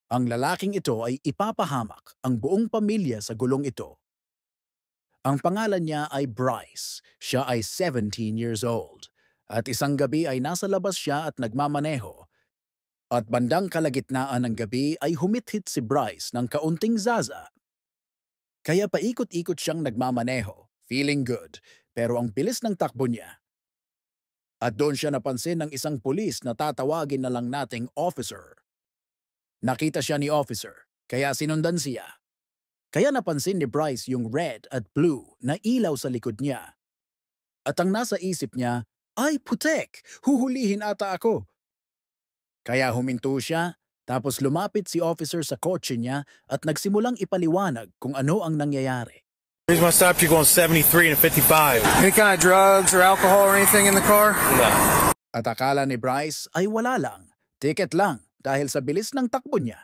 Ang lalaking ito ay ipapahamak ang buong pamilya sa gulong ito. Ang pangalan niya ay Bryce. Siya ay 17 years old. At isang gabi ay nasa labas siya at nagmamaneho. At bandang kalagitnaan ng gabi ay humithit si Bryce ng kaunting zaza. Kaya paikot-ikot siyang nagmamaneho, feeling good, pero ang bilis ng takbo niya. At doon siya napansin ng isang pulis na tatawagin na lang nating officer. Nakita siya ni officer, kaya sinundan siya. Kaya napansin ni Bryce yung red at blue na ilaw sa likod niya. At ang nasa isip niya, ay putek, huhulihin ata ako. Kaya huminto siya, tapos lumapit si officer sa kotse niya at nagsimulang ipaliwanag kung ano ang nangyayari. Here's my stop, you're going 73 and a 55. Any kind of drugs or alcohol or anything in the car? No. At akala ni Bryce ay wala lang, ticket lang dahil sa bilis ng takbo niya.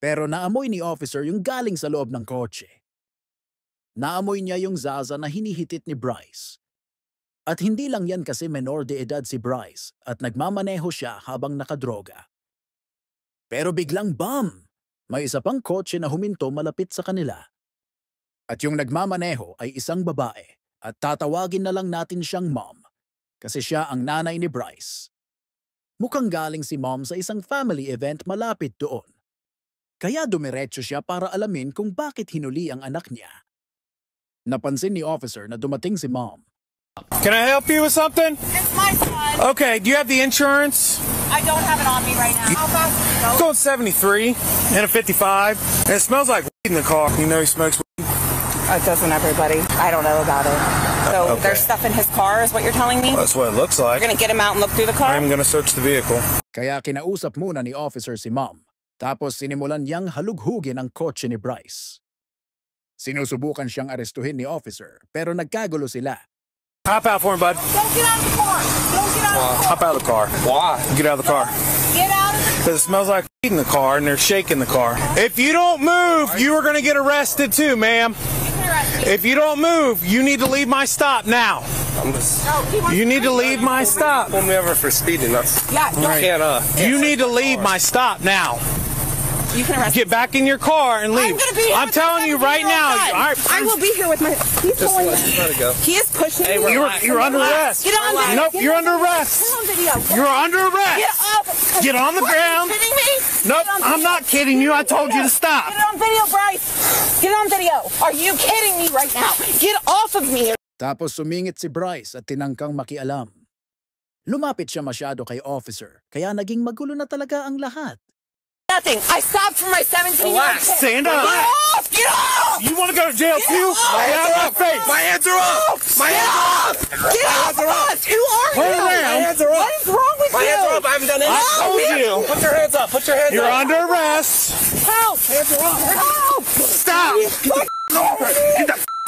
Pero naamoy ni officer yung galing sa loob ng kotse. Naamoy niya yung zaza na hinihitit ni Bryce. At hindi lang yan kasi menor de edad si Bryce at nagmamaneho siya habang nakadroga. Pero biglang bam! May isa pang kotse na huminto malapit sa kanila. At yung nagmamaneho ay isang babae at tatawagin na lang natin siyang mom kasi siya ang nanay ni Bryce. Mukhang galing si mom sa isang family event malapit doon. Kaya dumiretso siya para alamin kung bakit hinuli ang anak niya. Napansin ni officer na dumating si mom. Can I help you with something? It's my son. Okay, do you have the insurance? I don't have it on me right now. How fast is it Going 73 and a 55. And it smells like weed in the car. You know he smokes weed? It doesn't everybody. I don't know about it. So Okay. there's stuff in his car is what you're telling me? Well, that's what it looks like. You're going to get him out and look through the car? I'm gonna search the vehicle. Kaya kinausap muna ni officer si mom. Tapos sinimulan niyang halughugin ang kotse ni Bryce. Sinusubukan siyang arestuhin ni officer pero nagkagulo sila. Hop out for him, bud. Don't get out of the car. Don't get out of the car. Hop out of the car. Why? Get out of the car. Get out of the car. Because it smells like weed in the car and they're shaking the car. If you don't move, you are gonna get arrested too, ma'am. If you don't move, you need to leave my stop now. You need to leave my stop. Pull me over for speeding. That's Yeah, you can't. You need to leave my stop now. you can arrest Get back in your car and leave. I'm going to be here. I'm telling you right now. I will be here with my... He's Just pulling... let it go. He is pushing me. You're under arrest. Get on video. Nope, Get you're on under video. arrest. Get on video. You're under Get arrest. up. Get on the ground. Are you kidding me? Nope, Get on I'm video. not kidding you. I told you to stop. Get on video, Bryce. Get on video. Are you kidding me right now? Get off of me. Tapos sumingit si Bryce at tinangkang makialam. Lumapit siya masyado kay officer kaya naging magulo na talaga ang lahat. Nothing. I stopped for my 17-year-old kid. Stand up. Get off! Get off! You want to go to jail too? My Get out of my face. My hands are up. My hands are up. Get off of us! Who are Turn you? around. My hands are up. What is wrong with My you? hands are up. I haven't done I anything. told you. Put your hands up. Put your hands You're up. under arrest. Help! Hands are up. Help! Stop.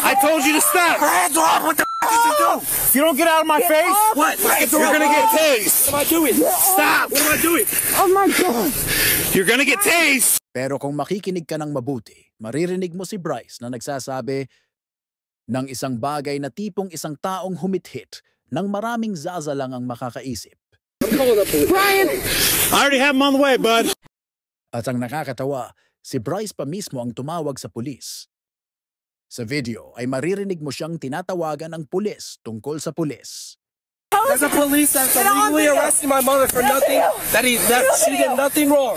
I told you to stop. Your hands are up. What the did you do? If you don't get out of my face, What? My hands are you're up. going to get tased. What am I doing? Stop. What am I doing? Oh my God! You're going to get tased. Pero kung makikinig ka ng mabuti, maririnig mo si Bryce na nagsasabi ng isang bagay na tipong isang taong humithit nang maraming zaza lang ang makakaisip. Brian! I already have him on the way, bud. At ang nakakatawa, si Bryce pa mismo ang tumawag sa pulis. Sa video ay maririnig mo siyang tinatawagan ng pulis tungkol sa pulis. There's a police that's illegally arresting my mother for nothing. That she did nothing wrong.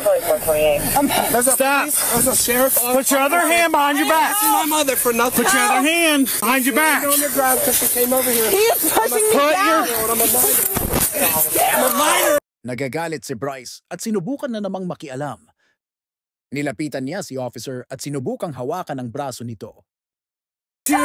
There's a Stop. police. There's a sheriff. Put your other hand behind your back. Arresting my mother for nothing. Put your other hand behind your back. On the ground because she came over here. He is pushing me Put your... down! I'm a minor. I'm a minor. Nagagalit si Bryce at sinubukan na namang makialam. Nilapitan niya si officer at sinubukang hawakan ang braso nito. She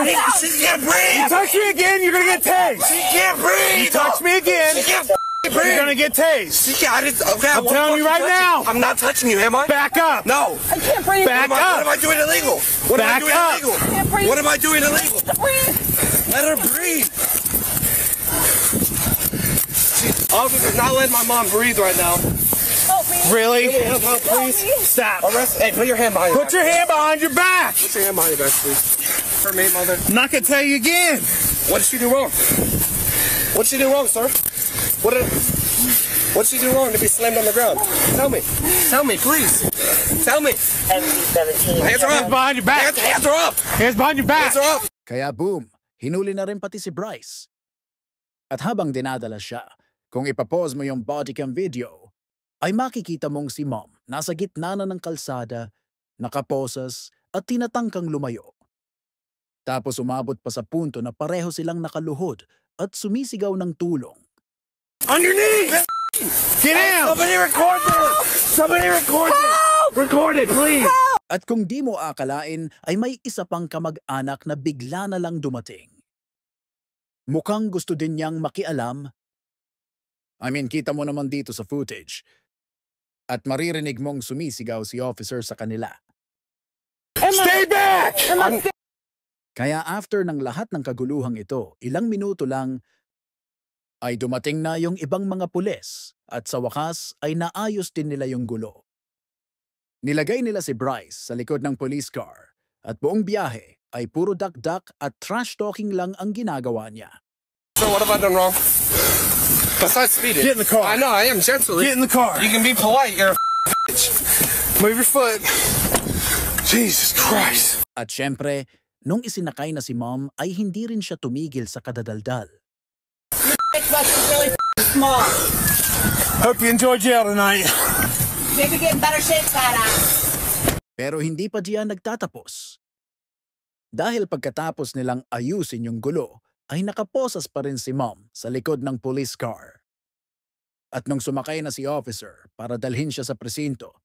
can't breathe. You touch me again, you're gonna get tased. She can't breathe. You touch me again, She can't you're breathe. gonna get tased. She can't. Okay, I'm telling you right now. I'm not touching you, am I? Back up. No. I can't breathe! Back What up. am I doing illegal? What Back am I doing up. illegal? Can't breathe. What am I doing illegal? Breathe! Let her breathe. Officer's not letting my mom breathe right now. Help me! Really? Help, please. Stop. Arrest. Hey, put your hand behind your Put your hand behind your back. Put your hand behind your back, please. For me, mother. I'm not gonna tell you again. What did she do wrong? What did she do wrong, sir? What did she do wrong to be slammed on the ground? Tell me. Tell me, please. Tell me. Hands are Hands up. behind your back. Hands are up. Hands behind your back. Hands are up. Kaya boom, hinuli na rin pati si Bryce. At habang dinadala siya, kung ipapause mo yung bodycam video, ay makikita mong si Mom nasa gitna na ng kalsada, nakaposas at tinatangkang lumayo. Tapos umabot pa sa punto na pareho silang nakaluhod at sumisigaw ng tulong. On your knees. Get down. Somebody record this. Somebody record this. Record it, please. At kung di mo akalain ay may isa pang kamag-anak na bigla na lang dumating. Mukhang gusto din niyang makialam. Kita mo naman dito sa footage. At maririnig mong sumisigaw si officer sa kanila. Stay back. Kaya after ng lahat ng kaguluhang ito, ilang minuto lang ay dumating na yung ibang mga pulis at sa wakas ay naayos din nila yung gulo. Nilagay nila si Bryce sa likod ng police car at buong biyahe ay puro dakdak at trash talking lang ang ginagawa niya. So what have I done wrong? Besides speeding. Get in the car. I know, I am gently. Get in the car. You can be polite, you're a bitch. Move your foot. Jesus Christ. At syempre, nung isinakay na si Mom ay hindi rin siya tumigil sa kadadaldal. It's really small. Hope you enjoy jail tonight. Maybe get in better shape, badass. Pero hindi pa diyan nagtatapos. Dahil pagkatapos nilang ayusin yung gulo, ay nakaposas pa rin si Mom sa likod ng police car. At nung sumakay na si officer para dalhin siya sa presinto,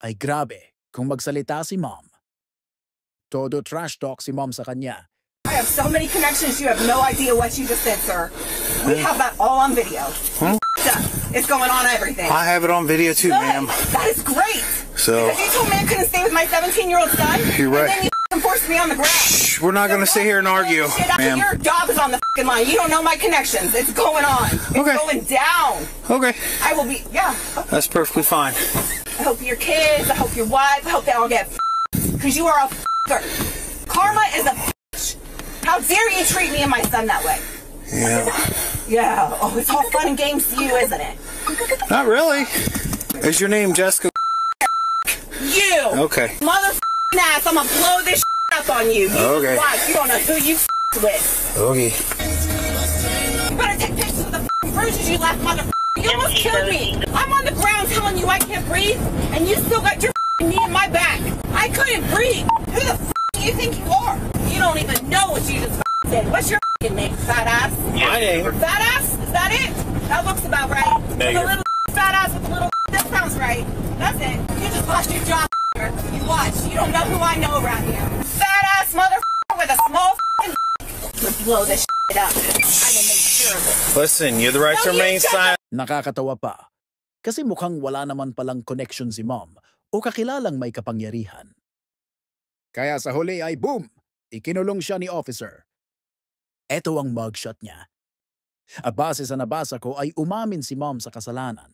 ay grabe kung magsalita si Mom. Todo trash talk si Mom sa kanya. I have so many connections, you have no idea what you just said, sir. We have that all on video. It's going on everything. I have it on video too, Good. ma'am. That is great. So- Because you told me I couldn't stay with my 17-year-old son. You're right. And then you forced me on the ground. Shh, we're not gonna sit here and argue, ma'am. Your job is on the line. You don't know my connections. It's going on. It's Okay. going down. Okay, I will be, yeah. that's perfectly fine. I hope your kids, I hope your wife, I hope they all get because you are a f***er. Karma is a bitch. How dare you treat me and my son that way? Yeah. Yeah. Oh, it's all fun and games to you, isn't it? Not really. Is your name Jessica? You. Okay. Mother ass, I'm gonna blow this up on you. You Okay. watch. You don't know who you with. Okay. You better take pictures of the bruises you left, mother. You almost killed me. I'm on the ground telling you I can't breathe, and you still got your knee in my back. I couldn't breathe. Who the do you think you are? You don't even know what you just said. What's your name, fat ass? My name. Fat ass? Is that it? That looks about right. With a Negative. little fat ass with a little that sounds right. That's it. You just lost your job. You watch. You don't know who I know around here. Fat ass mother with a small to blow this up. I will make sure of it. Listen, you have the right to No, you remain shut silent. Nakakatawa pa. Kasi mukhang wala naman palang connection si Mom o kakilalang may kapangyarihan. Kaya sa huli ay boom! Ikinulong siya ni officer. Eto ang mugshot niya. Base sa nabasa ko ay umamin si Mom sa kasalanan.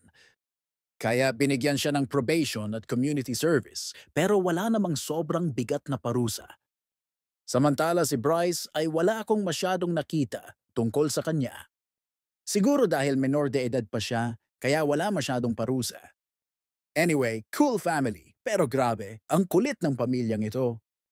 Kaya binigyan siya ng probation at community service pero wala namang sobrang bigat na parusa. Samantala si Bryce ay wala akong masyadong nakita tungkol sa kanya. Siguro dahil menor de edad pa siya kaya wala masyadong parusa. Anyway, cool family pero grabe ang kulit ng pamilyang ito.